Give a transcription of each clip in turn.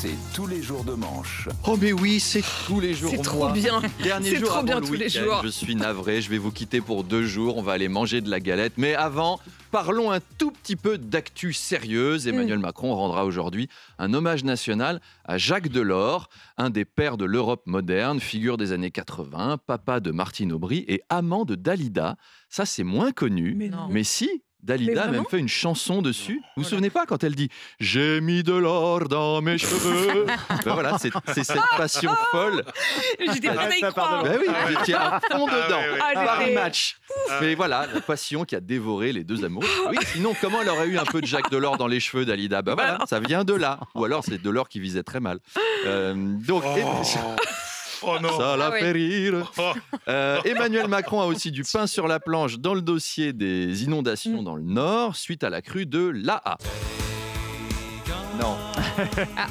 c'est tous les jours de manche. Oh mais oui, c'est tous les jours. C'est trop bien. Dernier C'est jour trop avant bien le tous les week-end. jours. Je suis navré, je vais vous quitter pour 2 jours. On va aller manger de la galette. Mais avant, parlons un tout petit peu d'actu sérieuse. Emmanuel Macron rendra aujourd'hui un hommage national à Jacques Delors, un des pères de l'Europe moderne, figure des années 80, papa de Martine Aubry et amant de Dalida. Ça, c'est moins connu. Mais non. Mais si, Mais Dalida a même vraiment fait une chanson dessus. Vous vous souvenez pas quand elle dit « J'ai mis de l'or dans mes cheveux ». Ben voilà, c'est cette passion folle. J'étais pas à y croire. Ben oui, j'étais à fond dedans. Ah, Paris j'étais- Match. Mais voilà, la passion qui a dévoré les deux amours. Oui, sinon, comment elle aurait eu un peu de Jacques Delors dans les cheveux, Dalida? Ben voilà, ça vient de là. Ou alors, c'est Delors qui visait très mal. Donc... Oh non. Ça la Ah ouais. fait rire. Oh. Emmanuel Macron a aussi du pain sur la planche dans le dossier des inondations dans le Nord suite à la crue de l'Aa. Non,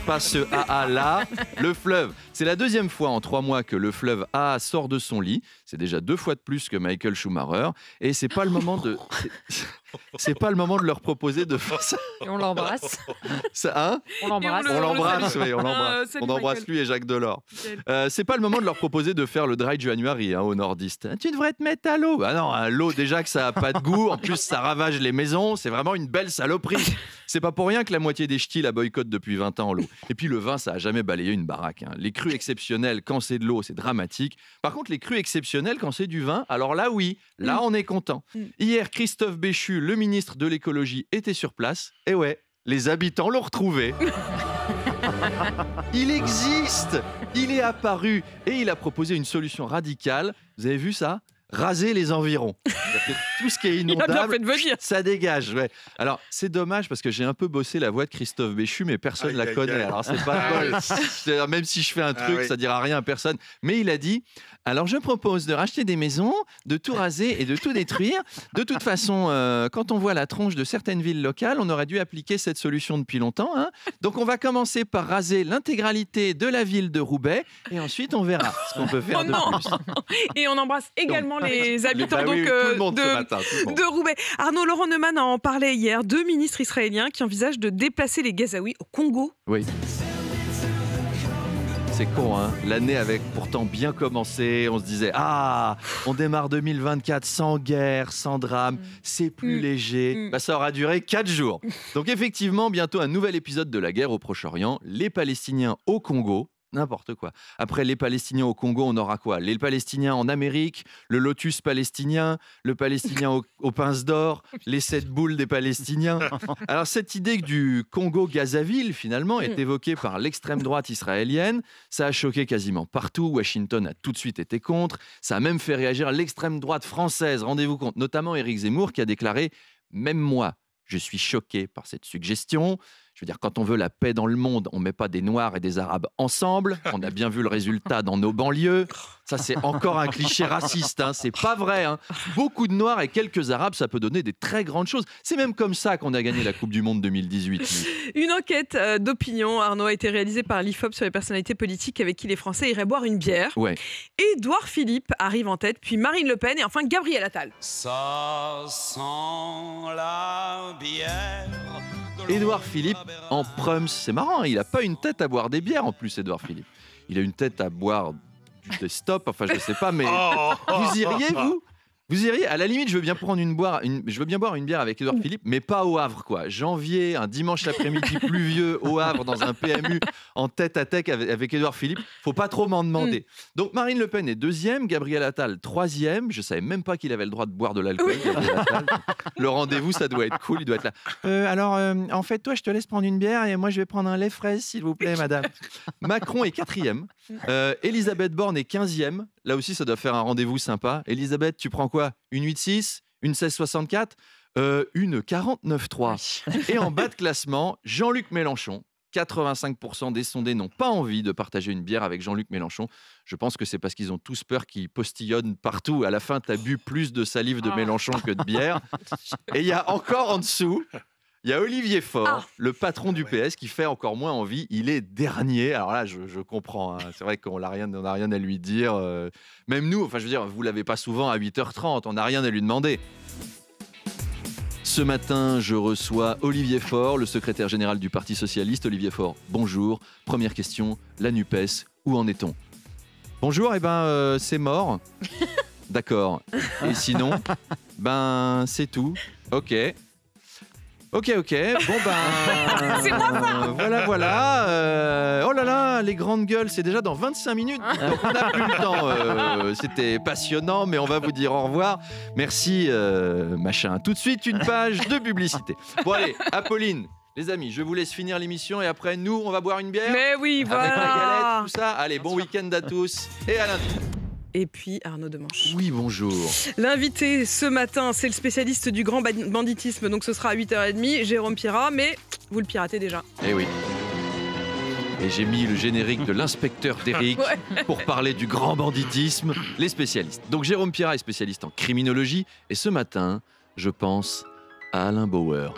pas ce AA là, le fleuve. C'est la 2e fois en 3 mois que le fleuve AA sort de son lit. C'est déjà 2 fois de plus que Michael Schumacher. Et c'est pas le moment de, c'est pas le moment de leur proposer de faire ça. Et on l'embrasse. Hein On l'embrasse. Et On l'embrasse, salue. oui, on l'embrasse. Salut, On embrasse Michael. lui et Jacques Delors. C'est pas le moment de leur proposer de faire le dry January au nordiste. Tu devrais te mettre à l'eau. Bah non, à l'eau déjà que ça a pas de goût. En plus, ça ravage les maisons. C'est vraiment une belle saloperie. C'est pas pour rien que la moitié des ch'tis la boycottent depuis 20 ans l'eau. Et puis le vin, ça a jamais balayé une baraque. Les crues exceptionnelles, quand c'est de l'eau, c'est dramatique. Par contre, les crues exceptionnelles, quand c'est du vin, alors là, oui, là, on est content. Hier, Christophe Béchu, le ministre de l'écologie, était sur place. Et ouais, les habitants l'ont retrouvé. Il existe, il est apparu et il a proposé une solution radicale. Vous avez vu ça? Raser les environs. C'est-à-dire que tout ce qui est Il a bien inondable, fait de venir. ça dégage. Ouais. Alors, c'est dommage parce que j'ai un peu bossé la voix de Christophe Béchu, mais personne ne la Aïe, aïe, connaît. aïe. Alors, c'est pas Ah drôle. C'est-à-dire, même si je fais un truc, oui. ça dira rien à personne. Mais il a dit, alors je propose de racheter des maisons, de tout raser et de tout détruire. De toute façon, quand on voit la tronche de certaines villes locales, on aurait dû appliquer cette solution depuis longtemps. Hein. Donc, on va commencer par raser l'intégralité de la ville de Roubaix et ensuite, on verra ce qu'on peut faire Oh de non. plus. Et on embrasse également les habitants Bah oui, donc, tout le monde ce matin, tout le monde. de Roubaix. Arnaud, Laurent Neumann en parlait hier. 2 ministres israéliens qui envisagent de déplacer les Gazaouis au Congo. Oui. C'est con, hein. L'année avait pourtant bien commencé. On se disait, ah, on démarre 2024 sans guerre, sans drame, c'est plus léger. Bah, ça aura duré 4 jours. Donc effectivement, bientôt un nouvel épisode de la guerre au Proche-Orient. Les Palestiniens au Congo. N'importe quoi. Après les Palestiniens au Congo, on aura quoi? Les Palestiniens en Amérique, le lotus palestinien, le Palestinien aux pinces d'or, les 7 boules des Palestiniens. Alors cette idée du Congo-Gazaville, finalement, est évoquée par l'extrême droite israélienne. Ça a choqué quasiment partout. Washington a tout de suite été contre. Ça a même fait réagir l'extrême droite française, rendez-vous compte, notamment Éric Zemmour qui a déclaré « Même moi, je suis choqué par cette suggestion ». Je veux dire, quand on veut la paix dans le monde, on ne met pas des Noirs et des Arabes ensemble. On a bien vu le résultat dans nos banlieues. Ça, c'est encore un cliché raciste. Hein. C'est pas vrai. Hein. Beaucoup de Noirs et quelques Arabes, ça peut donner des très grandes choses. C'est même comme ça qu'on a gagné la Coupe du Monde 2018. Une enquête d'opinion, Arnaud, a été réalisée par l'IFOP sur les personnalités politiques avec qui les Français iraient boire une bière. Ouais. Édouard Philippe arrive en tête, puis Marine Le Pen et enfin Gabriel Attal. Ça sent la bière. Édouard Philippe en prums, c'est marrant. Hein. Il n'a pas une tête à boire des bières en plus, Édouard Philippe. Il a une tête à boire des stops. Enfin, je ne sais pas, mais vous iriez, vous? Vous iriez, à la limite, je veux bien boire une bière avec Édouard Philippe, mais pas au Havre, quoi. Janvier, un dimanche après-midi pluvieux au Havre, dans un PMU, en tête à tête avec Édouard Philippe. Faut pas trop m'en demander. Donc Marine Le Pen est 2e, Gabriel Attal 3e. Je savais même pas qu'il avait le droit de boire de l'alcool. Gabriel Attal. Le rendez-vous, ça doit être cool. Il doit être là. Alors, en fait, toi, je te laisse prendre une bière et moi, je vais prendre un lait fraise, s'il vous plaît, madame. Macron est 4e. Elisabeth Borne est 15e. Là aussi, ça doit faire un rendez-vous sympa. Elisabeth, tu prends quoi? Une 8,6? Une 16,64? Une 49,3. Et en bas de classement, Jean-Luc Mélenchon. 85% des sondés n'ont pas envie de partager une bière avec Jean-Luc Mélenchon. Je pense que c'est parce qu'ils ont tous peur qu'il postillonne partout. À la fin, tu as bu plus de salive de Mélenchon que de bière. Et il y a encore en dessous... Il y a Olivier Faure, le patron du PS, qui fait encore moins envie. Il est dernier. Alors là, je comprends. Hein. C'est vrai qu'on n'a rien à lui dire. Même nous, enfin, je veux dire, vous l'avez pas souvent à 8h30. On n'a rien à lui demander. Ce matin, je reçois Olivier Faure, le secrétaire général du Parti Socialiste. Olivier Faure, bonjour. Première question, la NUPES, où en est-on? Bonjour, c'est mort. D'accord. Et sinon, c'est tout. Ok. Bon, C'est moi ça. Voilà. Oh là là, les grandes gueules, c'est déjà dans 25 minutes. Donc on n'a plus le temps. C'était passionnant, mais on va vous dire au revoir. Merci, machin. Tout de suite, une page de publicité. Bon, allez, Apolline, les amis, je vous laisse finir l'émission et après, nous, on va boire une bière. Mais oui, Avec la voilà. galette, tout ça. Allez, bon week-end à tous et à lundi. Et puis Arnaud Demanche. Oui, bonjour. L'invité ce matin, c'est le spécialiste du grand banditisme, donc ce sera à 8h30, Jérôme Pirat, mais vous le piratez déjà. Eh oui. Et j'ai mis le générique de l'inspecteur d'Éric pour parler du grand banditisme, les spécialistes. Donc Jérôme Pirat est spécialiste en criminologie et ce matin, je pense à Alain Bauer,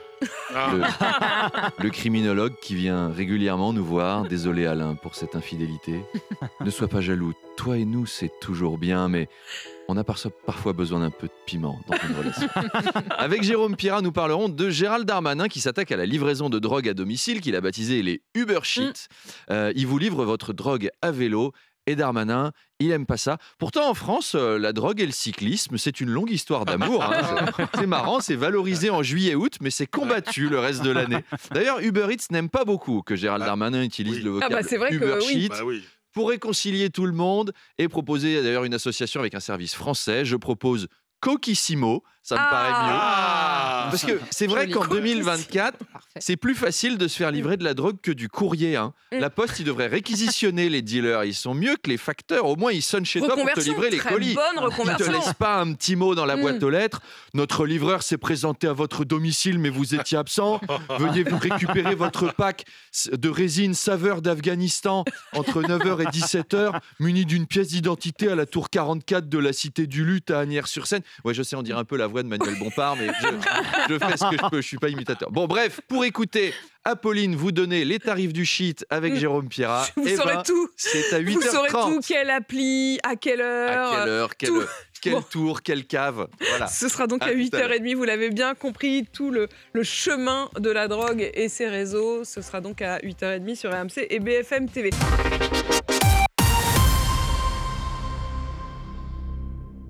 le criminologue qui vient régulièrement nous voir. Désolé Alain pour cette infidélité. Ne sois pas jaloux, toi et nous c'est toujours bien, mais on a parfois besoin d'un peu de piment dans une relation. Avec Jérôme Pirat, nous parlerons de Gérald Darmanin qui s'attaque à la livraison de drogue à domicile, qu'il a baptisé les Uber Shit. Il vous livre votre drogue à vélo. Et Darmanin, il aime pas ça. Pourtant, en France, la drogue et le cyclisme, c'est une longue histoire d'amour. C'est marrant, c'est valorisé en juillet-août, mais c'est combattu le reste de l'année. D'ailleurs, Uber Eats n'aime pas beaucoup que Gérald Darmanin utilise le vocable c'est vrai Uber que oui. Shit. Pour réconcilier tout le monde et proposer d'ailleurs une association avec un service français, je propose Coquissimo, ça me paraît mieux. Parce que c'est vrai qu'en 2024, c'est plus facile de se faire livrer de la drogue que du courrier. La Poste, ils devraient réquisitionner les dealers. Ils sont mieux que les facteurs. Au moins, ils sonnent chez toi pour te livrer les colis. Bonne Ils ne te laissent pas un petit mot dans la boîte aux lettres. Notre livreur s'est présenté à votre domicile, mais vous étiez absent. Veuillez vous récupérer votre pack de résine saveur d'Afghanistan entre 9h et 17h, muni d'une pièce d'identité à la tour 44 de la Cité du Luth à Asnières-sur-Seine. Ouais, je sais, on dirait un peu la voix de Manuel Bompard, mais je fais ce que je peux, je suis pas imitateur. Bon, bref, pour écouter Apolline vous donner les tarifs du shit avec Jérôme Pirat, Vous saurez tout. C'est à 8h30. Vous saurez tout, quelle appli, à quelle heure. Quel tour, quelle cave. Voilà. Ce sera donc à tout à 8h30, vous l'avez bien compris, tout le chemin de la drogue et ses réseaux. Ce sera donc à 8h30 sur RMC et BFM TV.